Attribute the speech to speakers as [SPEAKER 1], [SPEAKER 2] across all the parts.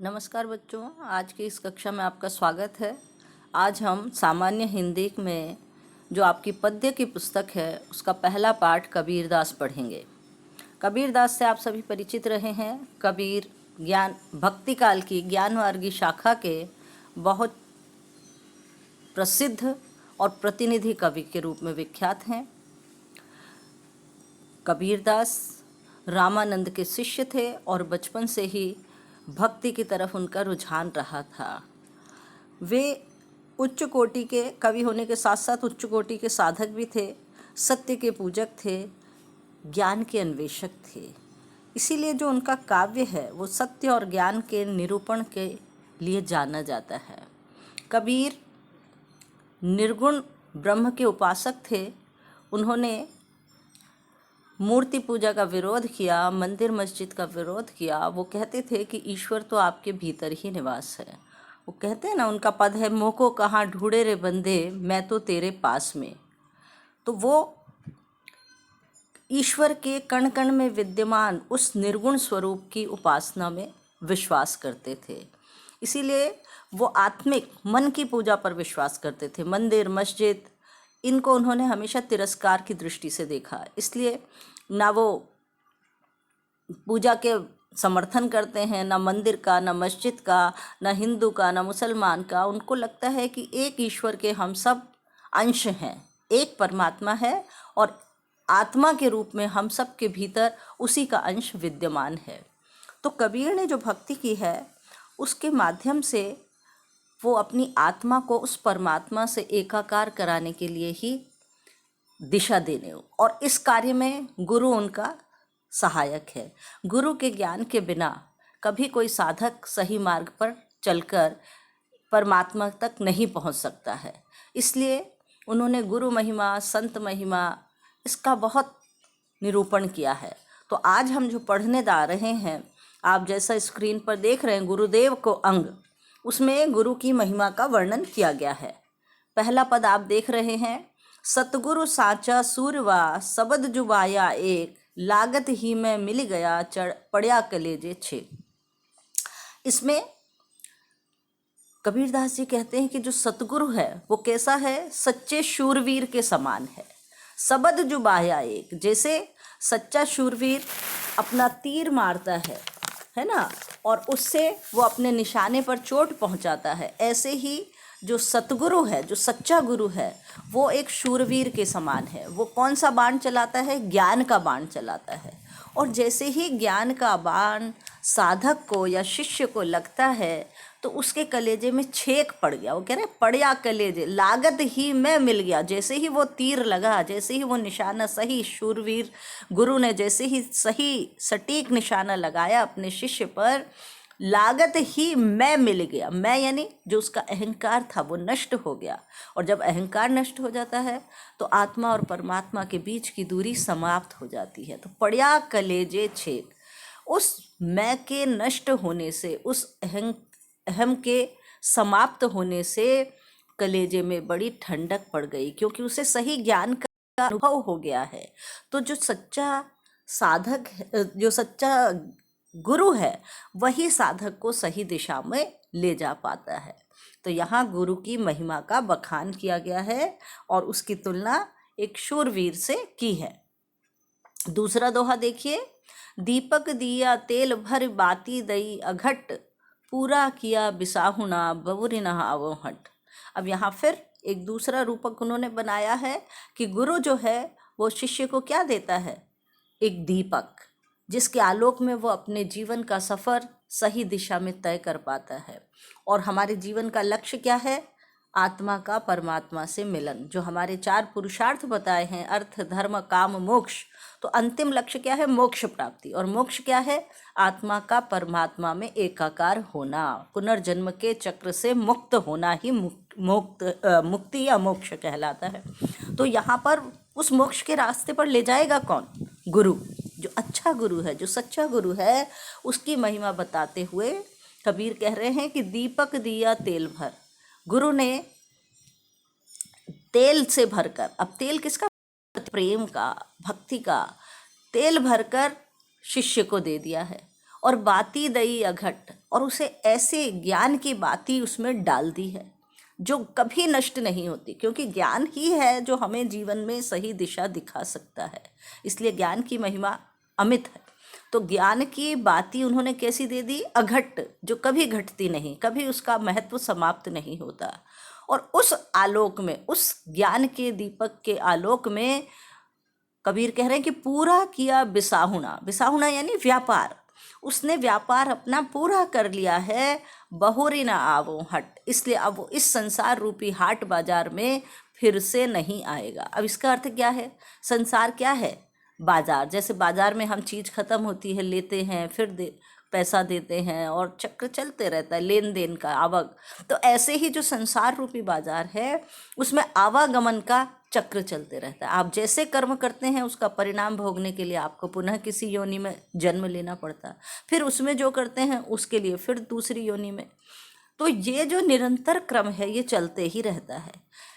[SPEAKER 1] नमस्कार बच्चों, आज की इस कक्षा में आपका स्वागत है। आज हम सामान्य हिंदी में जो आपकी पद्य की पुस्तक है उसका पहला पाठ कबीरदास पढ़ेंगे। कबीरदास से आप सभी परिचित रहे हैं। कबीर ज्ञान भक्ति काल की ज्ञान मार्गी शाखा के बहुत प्रसिद्ध और प्रतिनिधि कवि के रूप में विख्यात हैं। कबीरदास रामानंद के शिष्य थे और बचपन से ही भक्ति की तरफ उनका रुझान रहा था। वे उच्च कोटि के कवि होने के साथ साथ उच्च कोटि के साधक भी थे, सत्य के पूजक थे, ज्ञान के अन्वेषक थे। इसीलिए जो उनका काव्य है वो सत्य और ज्ञान के निरूपण के लिए जाना जाता है। कबीर निर्गुण ब्रह्म के उपासक थे। उन्होंने मूर्ति पूजा का विरोध किया, मंदिर मस्जिद का विरोध किया। वो कहते थे कि ईश्वर तो आपके भीतर ही निवास है। वो कहते हैं ना, उनका पद है, मोह को कहाँ ढूंढे रे बंदे, मैं तो तेरे पास में। तो वो ईश्वर के कण कण में विद्यमान उस निर्गुण स्वरूप की उपासना में विश्वास करते थे। इसीलिए वो आत्मिक मन की पूजा पर विश्वास करते थे। मंदिर मस्जिद इनको उन्होंने हमेशा तिरस्कार की दृष्टि से देखा। इसलिए ना वो पूजा के समर्थन करते हैं, ना मंदिर का, ना मस्जिद का, ना हिंदू का, ना मुसलमान का। उनको लगता है कि एक ईश्वर के हम सब अंश हैं, एक परमात्मा है और आत्मा के रूप में हम सब के भीतर उसी का अंश विद्यमान है। तो कबीर ने जो भक्ति की है उसके माध्यम से वो अपनी आत्मा को उस परमात्मा से एकाकार कराने के लिए ही दिशा देने, और इस कार्य में गुरु उनका सहायक है। गुरु के ज्ञान के बिना कभी कोई साधक सही मार्ग पर चलकर परमात्मा तक नहीं पहुंच सकता है। इसलिए उन्होंने गुरु महिमा, संत महिमा, इसका बहुत निरूपण किया है। तो आज हम जो पढ़ने जा रहे हैं, आप जैसा स्क्रीन पर देख रहे हैं, गुरुदेव को अंग, उसमें गुरु की महिमा का वर्णन किया गया है। पहला पद आप देख रहे हैं, सतगुरु साचा सूरवा, सबद जुबाया एक, लागत ही में मिल गया, चढ़ पड़िया कलेजे छे। इसमें कबीरदास जी कहते हैं कि जो सतगुरु है वो कैसा है, सच्चे शूरवीर के समान है। सबद जुबाया एक, जैसे सच्चा शूरवीर अपना तीर मारता है ना, और उससे वो अपने निशाने पर चोट पहुंचाता है, ऐसे ही जो सतगुरु है, जो सच्चा गुरु है, वो एक शूरवीर के समान है। वो कौन सा बाण चलाता है? ज्ञान का बाण चलाता है। और जैसे ही ज्ञान का बाण साधक को या शिष्य को लगता है तो उसके कलेजे में छेक पड़ गया। वो कह रहे पड़िया कलेजे, लागत ही में मिल गया। जैसे ही वो तीर लगा, जैसे ही वो निशाना सही, शूरवीर गुरु ने जैसे ही सही सटीक निशाना लगाया अपने शिष्य पर, लागत ही मैं मिल गया। मैं यानी जो उसका अहंकार था वो नष्ट हो गया। और जब अहंकार नष्ट हो जाता है तो आत्मा और परमात्मा के बीच की दूरी समाप्त हो जाती है। तो पड़िया कलेजे छेक, उस मैं के नष्ट होने से, उस अहम के समाप्त होने से कलेजे में बड़ी ठंडक पड़ गई, क्योंकि उसे सही ज्ञान का अनुभव हो गया है। तो जो सच्चा साधक है, जो सच्चा गुरु है, वही साधक को सही दिशा में ले जा पाता है। तो यहाँ गुरु की महिमा का बखान किया गया है और उसकी तुलना एक शूरवीर से की है। दूसरा दोहा देखिए, दीपक दिया तेल भर बाती दई, अघट पूरा किया बिसाहुना, बबुरी नहावो हट। अब यहाँ फिर एक दूसरा रूपक उन्होंने बनाया है कि गुरु जो है वो शिष्य को क्या देता है? एक दीपक, जिसके आलोक में वो अपने जीवन का सफ़र सही दिशा में तय कर पाता है। और हमारे जीवन का लक्ष्य क्या है? आत्मा का परमात्मा से मिलन। जो हमारे 4 पुरुषार्थ बताए हैं, अर्थ धर्म काम मोक्ष, तो अंतिम लक्ष्य क्या है? मोक्ष प्राप्ति। और मोक्ष क्या है? आत्मा का परमात्मा में एकाकार होना, पुनर्जन्म के चक्र से मुक्त होना ही मुक्ति या मोक्ष कहलाता है। तो यहाँ पर उस मोक्ष के रास्ते पर ले जाएगा कौन? गुरु। जो अच्छा गुरु है, जो सच्चा गुरु है, उसकी महिमा बताते हुए कबीर कह रहे हैं कि दीपक दिया तेल भर। गुरु ने तेल से भरकर, अब तेल किसका? प्रेम का, भक्ति का तेल भरकर शिष्य को दे दिया है। और बाती दई अघट, और उसे ऐसे ज्ञान की बाती उसमें डाल दी है जो कभी नष्ट नहीं होती, क्योंकि ज्ञान ही है जो हमें जीवन में सही दिशा दिखा सकता है। इसलिए ज्ञान की महिमा अमित है। तो ज्ञान की बाती उन्होंने कैसी दे दी? अघट, जो कभी घटती नहीं, कभी उसका महत्व समाप्त नहीं होता। और उस आलोक में, उस ज्ञान के दीपक के आलोक में कबीर कह रहे हैं कि पूरा किया बिसाहुणा। बिसाहुणा यानी व्यापार। उसने व्यापार अपना पूरा कर लिया है। बहुरी ना आवो हट, इसलिए अब वो इस संसार रूपी हाट बाजार में फिर से नहीं आएगा। अब इसका अर्थ क्या है? संसार क्या है? बाजार। जैसे बाजार में हम चीज़ खत्म होती है, लेते हैं, फिर पैसा देते हैं और चक्र चलते रहता है, लेन देन का, आवक। तो ऐसे ही जो संसार रूपी बाजार है उसमें आवागमन का चक्र चलते रहता है। आप जैसे कर्म करते हैं उसका परिणाम भोगने के लिए आपको पुनः किसी योनि में जन्म लेना पड़ता है, फिर उसमें जो करते हैं उसके लिए फिर दूसरी योनि में। तो ये जो निरंतर क्रम है ये चलते ही रहता है।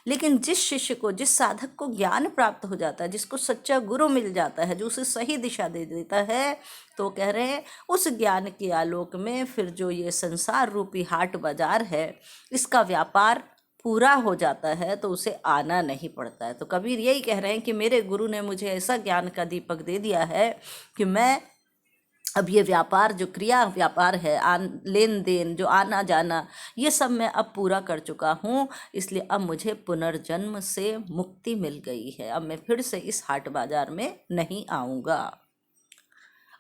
[SPEAKER 1] लेकिन जिस शिष्य को, जिस साधक को ज्ञान प्राप्त हो जाता है, जिसको सच्चा गुरु मिल जाता है जो उसे सही दिशा दे देता है, तो कह रहे हैं उस ज्ञान के आलोक में फिर जो ये संसार रूपी हाट बाजार है इसका व्यापार पूरा हो जाता है, तो उसे आना नहीं पड़ता है। तो कबीर यही कह रहे हैं कि मेरे गुरु ने मुझे ऐसा ज्ञान का दीपक दे दिया है कि मैं अब ये व्यापार, जो क्रिया व्यापार है, लेन देन, जो आना जाना, ये सब मैं अब पूरा कर चुका हूँ। इसलिए अब मुझे पुनर्जन्म से मुक्ति मिल गई है। अब मैं फिर से इस हाट बाजार में नहीं आऊँगा।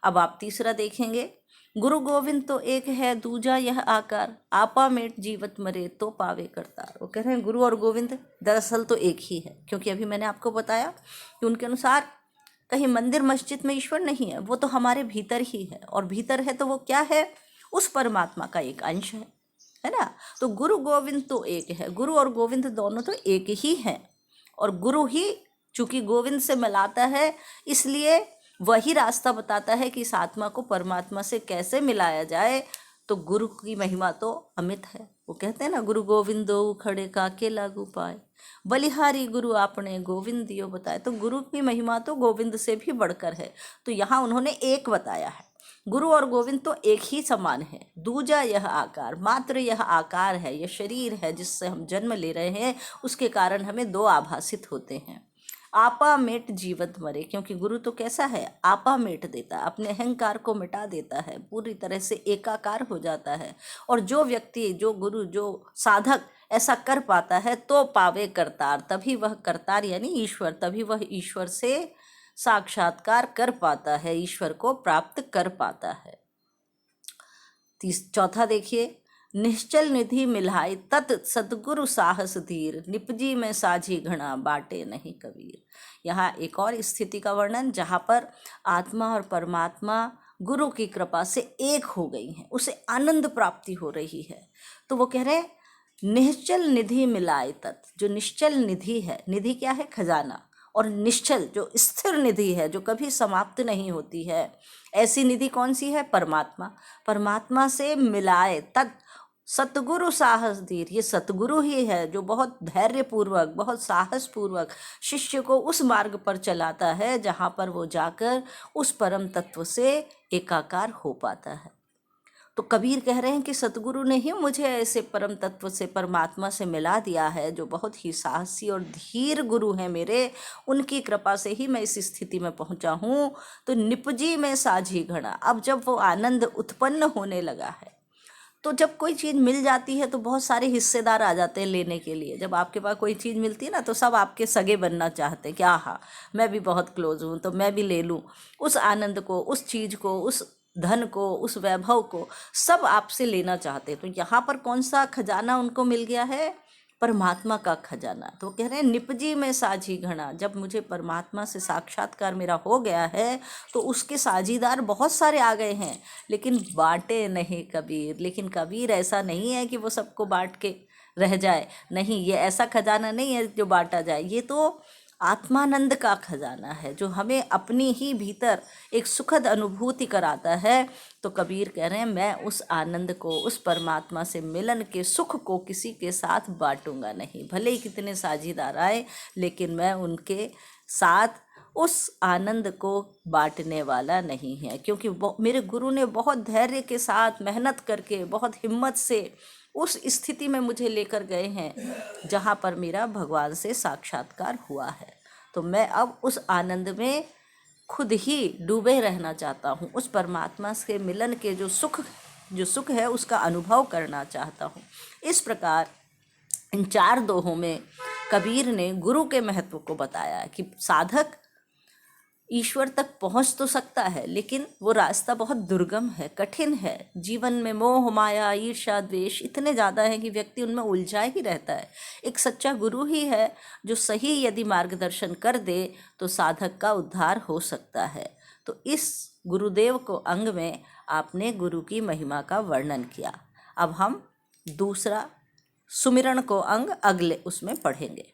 [SPEAKER 1] अब आप तीसरा देखेंगे, गुरु गोविंद तो एक है, दूजा यह आकार, आपा मेट जीवत मरे तो पावे करतार। वो कह रहे हैं गुरु और गोविंद दरअसल तो एक ही है, क्योंकि अभी मैंने आपको बताया कि उनके अनुसार कहीं मंदिर मस्जिद में ईश्वर नहीं है, वो तो हमारे भीतर ही है। और भीतर है तो वो क्या है? उस परमात्मा का एक अंश है ना। तो गुरु गोविंद तो एक है, गुरु और गोविंद दोनों तो एक ही हैं। और गुरु ही चूंकि गोविंद से मिलाता है, इसलिए वही रास्ता बताता है कि इस आत्मा को परमात्मा से कैसे मिलाया जाए। तो गुरु की महिमा तो अमित है। वो कहते हैं ना, गुरु गोविंदो खड़े काके लागू पाए, बलिहारी गुरु आपने गोविंद दियो बताए। तो गुरु की महिमा तो गोविंद से भी बढ़कर है। तो यहाँ उन्होंने एक बताया है, गुरु और गोविंद तो एक ही समान है। दूजा यह आकार, मात्र यह आकार है, यह शरीर है जिससे हम जन्म ले रहे हैं, उसके कारण हमें दो आभासित होते हैं। आपा मेट जीवत मरे, क्योंकि गुरु तो कैसा है? आपा मेट देता है, अपने अहंकार को मिटा देता है, पूरी तरह से एकाकार हो जाता है। और जो व्यक्ति, जो गुरु, जो साधक ऐसा कर पाता है तो पावे करतार, तभी वह करतार यानी ईश्वर, तभी वह ईश्वर से साक्षात्कार कर पाता है, ईश्वर को प्राप्त कर पाता है। चौथा देखिए, निश्चल निधि मिलाए तत् सतगुरु साहस धीर, निपजी में साझी घना बाटे नहीं कबीर। यहाँ एक और स्थिति का वर्णन जहाँ पर आत्मा और परमात्मा गुरु की कृपा से एक हो गई हैं, उसे आनंद प्राप्ति हो रही है। तो वो कह रहे हैं निश्चल निधि मिलाए तत्, जो निश्चल निधि है, निधि क्या है? खजाना। और निश्चल जो स्थिर निधि है, जो कभी समाप्त नहीं होती है, ऐसी निधि कौन सी है? परमात्मा। परमात्मा से मिलाए तत् सतगुरु साहस धीर, ये सतगुरु ही है जो बहुत धैर्यपूर्वक, बहुत साहसपूर्वक शिष्य को उस मार्ग पर चलाता है जहाँ पर वो जाकर उस परम तत्व से एकाकार हो पाता है। तो कबीर कह रहे हैं कि सतगुरु ने ही मुझे ऐसे परम तत्व से, परमात्मा से मिला दिया है, जो बहुत ही साहसी और धीर गुरु हैं मेरे, उनकी कृपा से ही मैं इस स्थिति में पहुंचा हूँ। तो निपजी में साझी घड़ा, अब जब वो आनंद उत्पन्न होने लगा है, तो जब कोई चीज़ मिल जाती है तो बहुत सारे हिस्सेदार आ जाते हैं लेने के लिए। जब आपके पास कोई चीज़ मिलती है ना, तो सब आपके सगे बनना चाहते हैं कि हाँ मैं भी बहुत क्लोज हूँ तो मैं भी ले लूँ उस आनंद को, उस चीज़ को, उस धन को, उस वैभव को, सब आपसे लेना चाहते हैं। तो यहाँ पर कौन सा खजाना उनको मिल गया है? परमात्मा का खजाना। तो कह रहे हैं निपजी में साझी घड़ा, जब मुझे परमात्मा से साक्षात्कार मेरा हो गया है तो उसके साझीदार बहुत सारे आ गए हैं, लेकिन बांटे नहीं कबीर। लेकिन कबीर ऐसा नहीं है कि वो सबको बांट के रह जाए, नहीं, ये ऐसा खजाना नहीं है जो बांटा जाए। ये तो आत्मानंद का खजाना है जो हमें अपनी ही भीतर एक सुखद अनुभूति कराता है। तो कबीर कह रहे हैं मैं उस आनंद को, उस परमात्मा से मिलन के सुख को किसी के साथ बांटूंगा नहीं, भले ही कितने साझीदार आए, लेकिन मैं उनके साथ उस आनंद को बांटने वाला नहीं है, क्योंकि मेरे गुरु ने बहुत धैर्य के साथ मेहनत करके बहुत हिम्मत से उस स्थिति में मुझे लेकर गए हैं जहाँ पर मेरा भगवान से साक्षात्कार हुआ है। तो मैं अब उस आनंद में खुद ही डूबे रहना चाहता हूँ, उस परमात्मा से मिलन के जो सुख है उसका अनुभव करना चाहता हूँ। इस प्रकार इन 4 दोहों में कबीर ने गुरु के महत्व को बताया कि साधक ईश्वर तक पहुंच तो सकता है, लेकिन वो रास्ता बहुत दुर्गम है, कठिन है। जीवन में मोह माया ईर्ष्या द्वेष इतने ज़्यादा है कि व्यक्ति उनमें उलझा ही रहता है। एक सच्चा गुरु ही है जो सही यदि मार्गदर्शन कर दे तो साधक का उद्धार हो सकता है। तो इस गुरुदेव को अंग में आपने गुरु की महिमा का वर्णन किया। अब हम दूसरा सुमिरन को अंग अगले उसमें पढ़ेंगे।